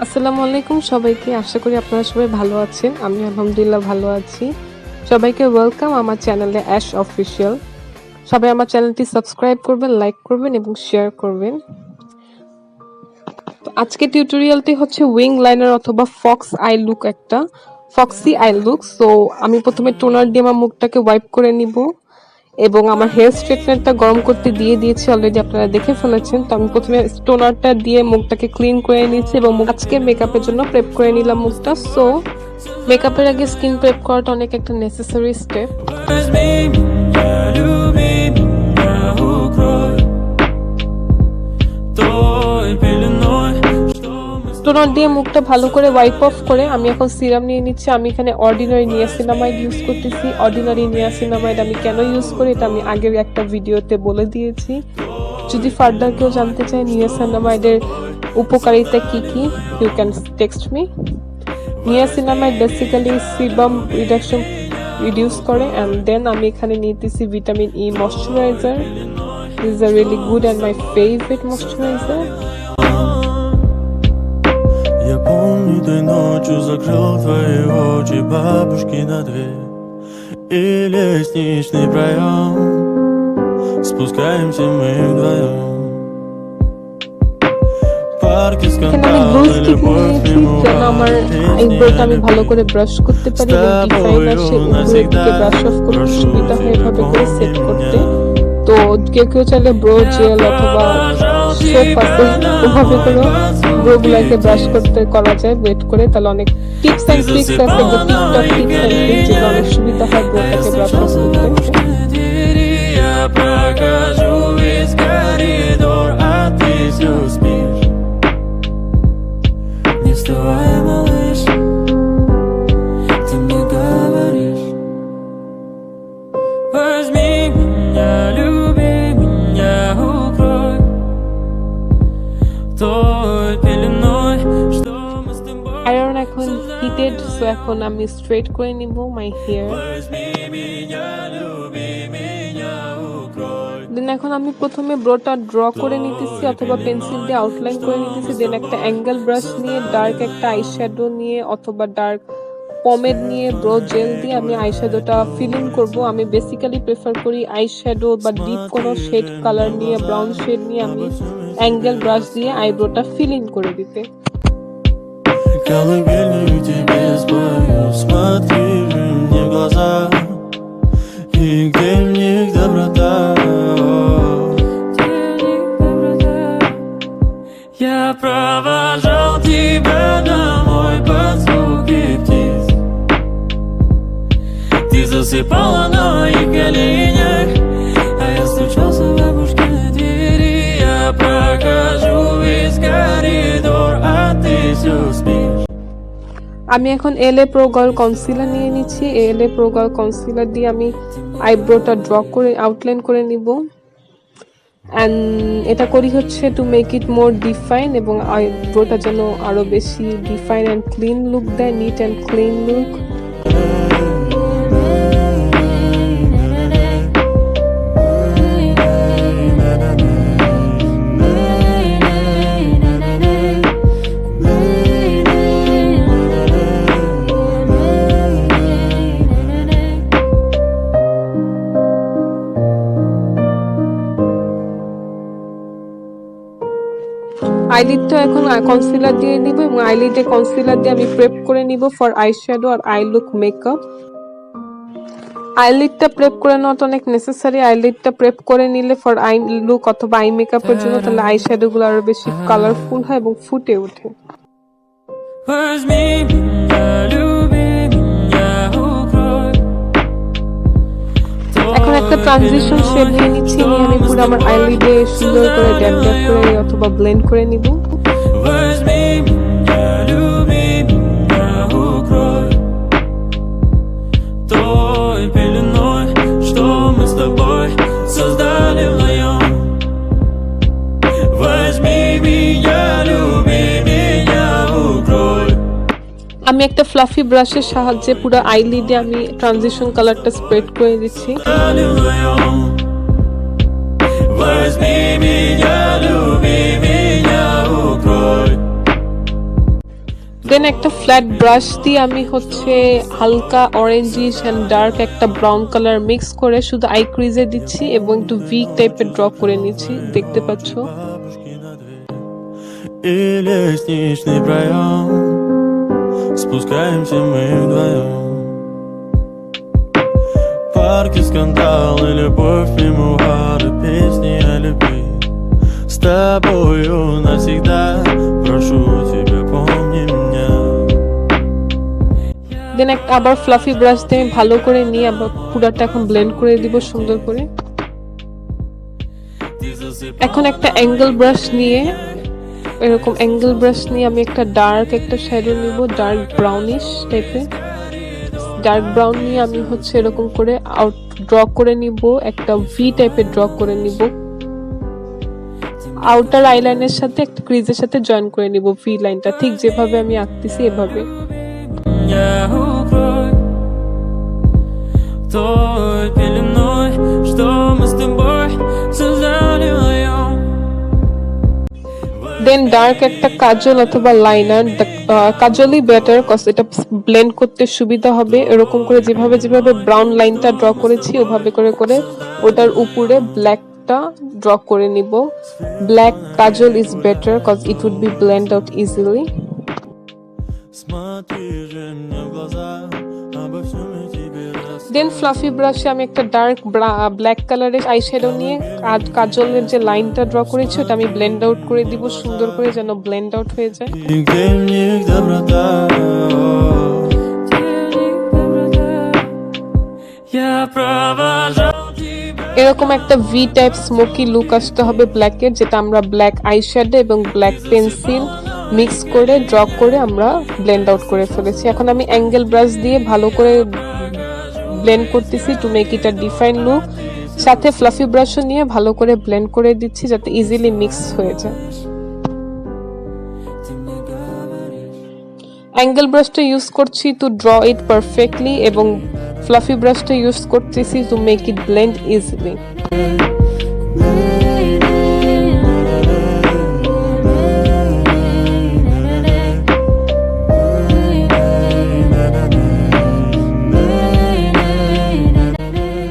আসসালামু আলাইকুম সবাইকে। আশা করি আপনারা সবাই ভালো আছেন। আমি আলহামদুলিল্লাহ ভালো আছি। সবাইকে ওয়েলকাম আমার চ্যানেলে অ্যাশ অফিসিয়াল। সবাই আমার চ্যানেলটি সাবস্ক্রাইব করবেন, লাইক করবেন এবং শেয়ার করবেন। তো আজকে টিউটোরিয়ালটি হচ্ছে উইং লাইনার অথবা ফক্সি আই লুক। সো আমি প্রথমে টোনার দিয়ে আমার মুখটাকে ওয়াইপ করে নিব এবং আমার হেয়ার স্ট্রেটনারটা গরম করতে দিয়ে দিয়েছি, অলরেডি আপনারা দেখে ফেলেছেন। তো আমি প্রথমে টোনারটা দিয়ে মুখটাকে ক্লিন করে নিয়েছি এবং আজকে মেকআপের জন্য প্রেপ করে নিলাম মুখটা। সো মেকআপের আগে স্কিন প্রেপ করাটা অনেক একটা নেসেসারি স্টেপ। টোনার দিয়ে মুখটা ভালো করে ওয়াইপ অফ করে আমি এখন সিরাম নিয়ে নিচ্ছি। আমি এখানে অর্ডিনারি নিয়াসিনামাইড ইউজ করতেছি। অর্ডিনারি নিয়াসিনামাইড আমি কেন ইউজ করি এটা আমি আগের একটা ভিডিওতে বলে দিয়েছি। যদি ফার্দার কেউ জানতে চায় নিয়াসিনামাইডের উপকারিতা কি কি, you can text me. Niacinamide basically sebum reduction reduce করে। অ্যান্ড দেন আমি এখানে নিতেছি vitamin E moisturiser. This is a really good and my favourite moisturiser. Я помню, той ночью закрыл твои очи, бабушки на дверь и лестничный проем. Спускаемся мы вдвоем. Парки скандалы, любовь мимо আমি ভালো করে ব্রাশ করতে পারি এবং ডিফাইনার শেপ উপরের দিকে ব্রাশ অফ করতে সুবিধা হয় এভাবে করে সেট করতে। তো কেউ কেউ চাইলে ব্রো জেল অথবা সোপ আছে ওভাবে করে ব্রোগুলাকে ব্রাশ করতে করা যায় ওয়েট করে। তাহলে অনেক টিপস অ্যান্ড ট্রিক্স আছে, টিকটক টিপস অ্যান্ড ট্রিক্স, যেগুলো অনেক সুবিধা হয় ব্রোটাকে ব্রাশ অফ করতে। আয়রন এখন হিটেড, সো এখন আমি স্ট্রেট করে নিব মাই হেয়ার। দেন এখন আমি প্রথমে ব্রোটা ড্র করে নিতেছি অথবা পেন্সিল দিয়ে আউটলাইন করে নিতেছি। দেন একটা অ্যাঙ্গেল ব্রাশ নিয়ে ডার্ক একটা আইশ্যাডো নিয়ে অথবা ডার্ক পমেড নিয়ে ব্রো জেল দিয়ে আমি আইশ্যাডোটা ফিলিং করব। আমি বেসিক্যালি প্রেফার করি আইশ্যাডো বা ডিপ কোনো শেড কালার নিয়ে, ব্রাউন শেড নিয়ে আমি অ্যাঙ্গেল ব্রাশ দিয়ে আইব্রোটা ফিলিং করে দিতে। Колыбельную тебе спою, смотри мне в глаза, и где в них доброта. Я провожал тебя домой под звуки птиц. Ты засыпала на моих коленях, а я стучался в бабушкины двери. Я прохожу весь коридор, а ты все спишь. আমি এখন LA Pro Girl কনসিলার নিয়ে নিচ্ছি। LA Pro Girl কনসিলার দিয়ে আমি আইব্রোটা ড্র করে আউটলাইন করে নিব। অ্যান্ড এটা করি হচ্ছে টু মেক ইট মোর ডিফাইন এবং আইব্রোটা যেন আরো বেশি ডিফাইন অ্যান্ড ক্লিন লুক দেয়, নিট অ্যান্ড ক্লিন লুক। আইলিডটা এখন কনসিলার দিয়ে নিব এবং আইলিডে কনসিলার দিয়ে আমি প্রেপ করে নিব ফর আইশ্যাডো আর আই লুক মেকআপ। আইলিডটা প্রেপ করে নেওয়াটা অনেক নেসেসারি। আইলিডটা প্রেপ করে নিলে ফর আই লুক অথবা আই মেকআপের জন্য, তাহলে আইশ্যাডো গুলো আরো বেশি কালারফুল হয় এবং ফুটে ওঠে। এখন একটা ট্রানজিশন শেড নিয়ে নিচ্ছি, নিয়ে আমি পুরো আমার আইলিডে সুন্দর করে ড্যাপ ড্যাপ করে অথবা ব্লেন্ড করে নিব। আমি একটা ফ্লাফি ব্রাশের সাহায্যে পুরো আইলিডে আমি ট্রানজিশন কালারটা স্প্রেড করে দিচ্ছি। দেন একটা ফ্ল্যাট ব্রাশ দিয়ে আমি হচ্ছে হালকা অরেঞ্জিশ এন্ড ডার্ক একটা ব্রাউন কালার মিক্স করে শুধু আই ক্রিজে দিচ্ছি এবং একটু ভি টাইপের ড্র করে নিচ্ছি, দেখতে পাচ্ছ। И лестничный проем спускаемся мы вдвоем. Парки, скандалы, любовь, мемуары, песни о любви. С тобою навсегда, прошу тебя, помни меня. দেন একটা আবার ফ্লাফি ব্রাশ দিয়ে আমি ভালো করে নিয়ে আবার পুরাটা এখন ব্লেন্ড করে দিব সুন্দর করে। এখন একটা অ্যাঙ্গেল ব্রাশ নিয়ে এরকম অ্যাঙ্গেল ব্রাশ নিয়ে আমি একটা ডার্ক একটা শ্যাডো নিব, ডার্ক ব্রাউনিশ টাইপের। ডার্ক ব্রাউন নিয়ে আমি হচ্ছে এরকম করে আউট ড্র করে নিব, একটা ভি টাইপের ড্র করে নিব। আউটার আইলাইনের সাথে একটা ক্রিজের সাথে জয়েন করে নিব ভি লাইনটা, ঠিক যেভাবে আমি আঁকতেছি এভাবে। দেন ডার্ক একটা কাজল অথবা লাইনার, কাজলই বেটার কজ এটা ব্লেন্ড করতে সুবিধা হবে। এরকম করে যেভাবে যেভাবে ব্রাউন লাইনটা ড্র করেছি ওভাবে করে করে ওটার উপরে ব্ল্যাকটা ড্র করে নিব। Black kajal is better cause it would be blend out easily. Then fluffy ব্রাশে আমি একটা ডার্ক ব্ল্যাক কালারের আইশ্যাডো নিয়ে কাজলের যে লাইনটা ড্র করেছি ওটা আমি ব্লেন্ড আউট করে দিব সুন্দর করে, যেন ব্লেন্ড আউট হয়ে যায়। এরকম একটা ভি টাইপ স্মোকি লুক আসতে হবে ব্ল্যাকের, যেটা আমরা ব্ল্যাক আইশ্যাডো এবং ব্ল্যাক পেন্সিল মিক্স করে ড্র করে আমরা ব্লেন্ড আউট করে ফেলেছি। এখন আমি অ্যাঙ্গেল ব্রাশ দিয়ে ভালো করে ব্লেন্ড করতেছি to make it a define look. সাথে ফ্লাফি ব্রাশও নিয়ে ভালো করে ব্লেন্ড করে দিচ্ছি যাতে ইজিলি মিক্স হয়ে যায়। অ্যাঙ্গেল ব্রাশটা ইউজ করছি টু ড্র ইট পারফেক্টলি এবং ফ্লাফি ব্রাশটা ইউজ করতেছি to make it blend easily.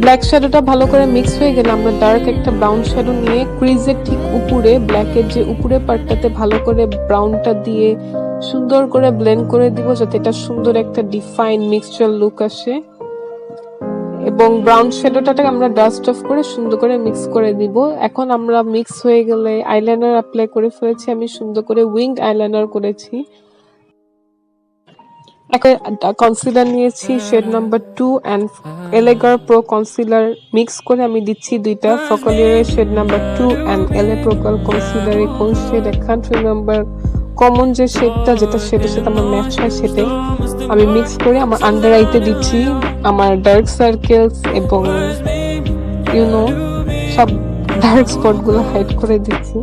Black শ্যাডোটা ভালো করে মিক্স হয়ে গেলে আমরা ডার্ক একটা ব্রাউন শ্যাডো নিয়ে ক্রিজের ঠিক উপরে ব্ল্যাকের যে উপরে পার্টটাতে ভালো করে ব্রাউনটা দিয়ে সুন্দর করে ব্লেন্ড করে দিব যাতে এটা সুন্দর একটা ডিফাইন মিক্সচার লুক আসে। এবং ব্রাউন শ্যাডোটাকে আমরা ডাস্ট অফ করে সুন্দর করে মিক্স করে দিব। এখন আমরা মিক্স হয়ে গেলে আইলাইনার অ্যাপ্লাই করে ফেলেছি, আমি সুন্দর করে উইংড আইলাইনার করেছি। একটা কনসিলার নিয়েছি শেড নাম্বার 2 এন্ড এলেগার প্রো কনসিলার মিক্স করে আমি দিচ্ছি দুইটা ফোকালিয়ারের শেড নাম্বার 2 এন্ড এলে প্রোকাল কনসিলারে কোন shade I can't remember, common যে শেডটা যেটা শেডের সাথে আমার ম্যাচ হয় সেটাই আমি মিক্স করে আমার আন্ডার আইতে দিচ্ছি আমার ডার্ক সার্কেলস এবং ইউ নো সব ডার্ক স্পট গুলো হাইড করে দিচ্ছি।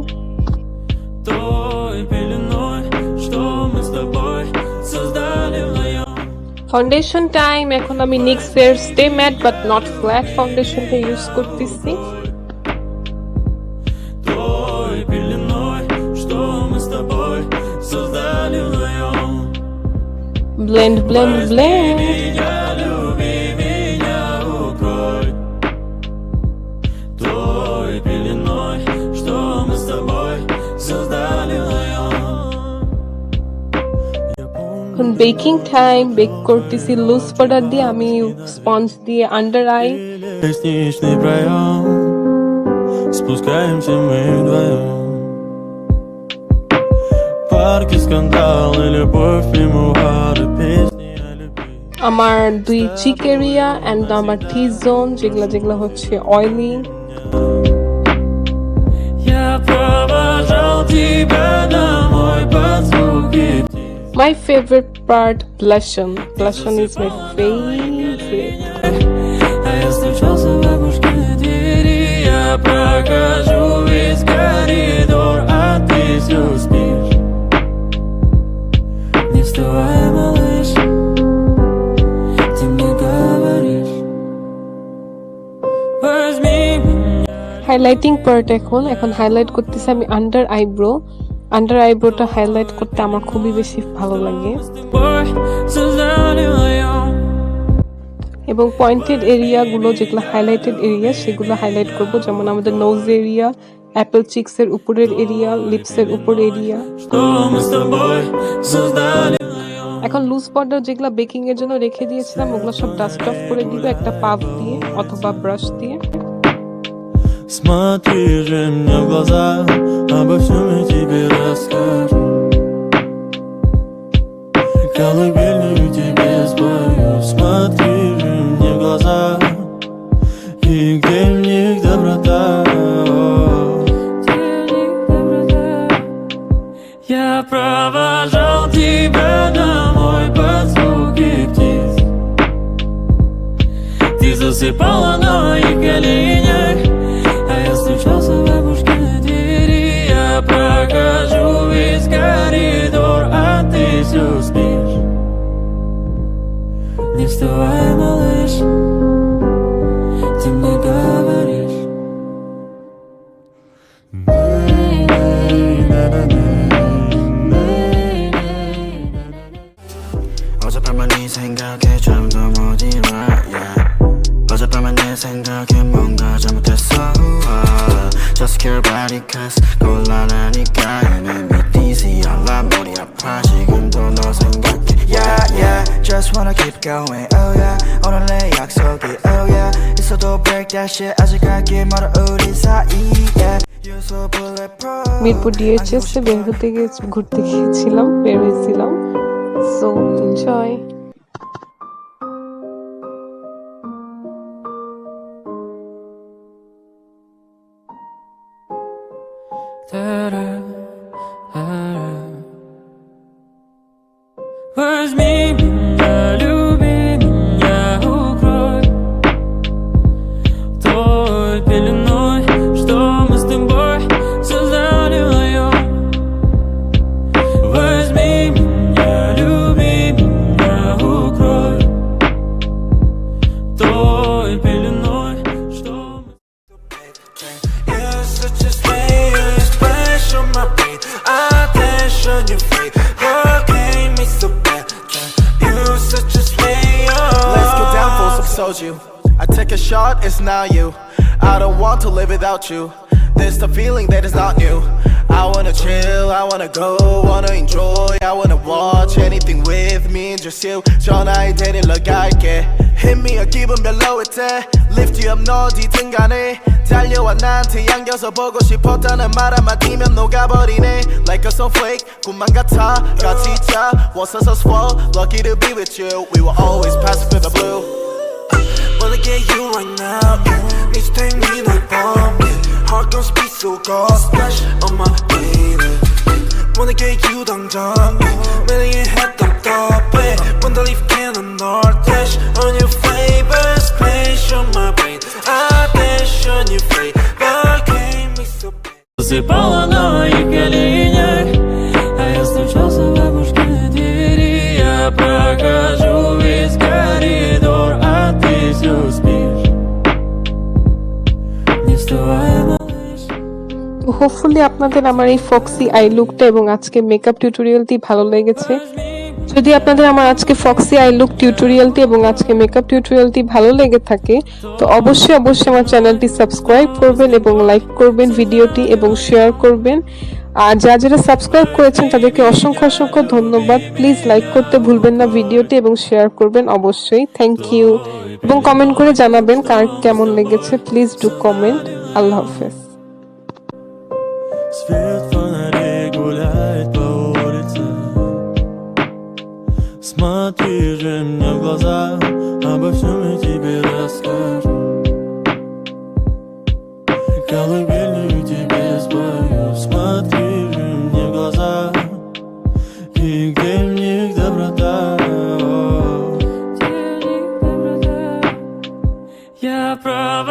Foundation time. এখন আমি নিক্সের stay matte but not flat ফাউন্ডেশনটা ইউজ করতেছি। Blend blend blend. এখন বেকিং টাইম। বেক করতেছি লুজ পাউডার দিয়ে, আমি স্পঞ্জ দিয়ে আন্ডার আই। আমার দুই চিক এরিয়া এন্ড আমার টি জোন যেগুলা যেগুলা হচ্ছে oily. My favorite part, blushing. Blushing is my favorite. Highlighting part. এখন হাইলাইট করতেছি আমি আন্ডার আইব্রো। আন্ডার আইব্রোটা হাইলাইট করতে আমার খুবই বেশি ভালো লাগে এবং পয়েন্টেড এরিয়াগুলো যেগুলো হাইলাইটেড এরিয়া সেগুলো হাইলাইট করব, যেমন আমাদের নোজ এরিয়া, অ্যাপল চিক্সের উপরের এরিয়া, লিপসের উপর এরিয়া। এখন লুজ পাউডার যেগুলো বেকিং এর জন্য রেখে দিয়েছিলাম ওগুলো সব ডাস্ট অফ করে দিব একটা পাফ দিয়ে অথবা ব্রাশ দিয়ে। Смотри же мне в глаза, обо всем я тебе расскажу. Колыбельную тебе спою. Смотри же мне в глаза, и где в них доброта. Я провожал тебя домой под звуки птиц. Ты засыпала на моих коленях, а я стучался в бабушкиной двери. Я прохожу весь коридор, а ты все спишь. Не вставай, малыш, ты мне говоришь. 어젯밤만 네 생각에 잠도 못 일어, yeah. 어젯밤만 내 생각에 뭔가 잘못했어. Just care about it cause 곤란하니까 You make me dizzy, 알아 머리 아파 지금도 너 생각해. Yeah, yeah, just wanna keep going, oh yeah. 오늘 내 약속이, oh yeah. 있어도 break that shit 아직 갈길 멀어 우리 사이, yeah. You're so bulletproof. Mirpur ডিএইচএসে ঘুরতে গিয়েছিলাম, বের হয়েছিলাম। So enjoy. Возьми меня, люби меня, укрой той пеленой, что мы с тобой создали вдвоем. Возьми меня, люби меня, укрой той пеленой, что мы... You're such a slayer, splash on my brain, attention you fade, hurricane me so bad. You're such a slayer. Let's get down for some soju. I take a shot, it's not you. I don't want to live without you. This the feeling that is not new. I wanna chill, I wanna go, wanna enjoy, I wanna watch anything with me and just you. 전화에 데리러 갈게. Hit me a 기분 별로일 때 Lift you up 너 어디든 간에 달려와 나한테 안겨서 보고 싶었다는 말 한마디면 녹아버리네. Like a snowflake 꿈만 같아 같이 있자 Was us swell lucky to be with you. We were always passing for the blue. Wanna get you right now. Need to take me like bomb. Heart gon' speed so cold. Splash on my baby. Wanna get you 당장. 매일 했던 더블. Wanna leave cannon or dash on your flavor. Splash on my brain. Attention you fade. Hurricane me so bad. Засыпала на моих коленях, а я стучался в бабушкиной двери. Я прохожу весь коридор, а ты все спишь. Не вставай, малыш. Hopefully আপনাদের আমার এই foxy I লুকটা এবং আজকে makeup টিউটোরিয়ালটি ভালো লেগেছে। যদি আপনাদের আমার আজকে ফক্সি আই লুক টিউটোরিয়ালটি এবং আজকে মেকআপ টিউটোরিয়ালটি ভালো লেগে থাকে তো অবশ্যই আমার চ্যানেলটি সাবস্ক্রাইব করবেন এবং লাইক করবেন ভিডিওটি এবং শেয়ার করবেন। আর যারা সাবস্ক্রাইব করেছেন তাদেরকে অসংখ্য ধন্যবাদ। প্লিজ লাইক করতে ভুলবেন না ভিডিওটি এবং শেয়ার করবেন অবশ্যই। থ্যাংক ইউ এবং কমেন্ট করে জানাবেন কার কেমন লেগেছে। Please do comment. আল্লাহ হাফেজ। Свет фонарей гуляет по улице. Смотри же мне в глаза, обо всем я тебе расскажу. Колыбельную тебе спою. Смотри же мне в глаза, и где в них доброта. Я права.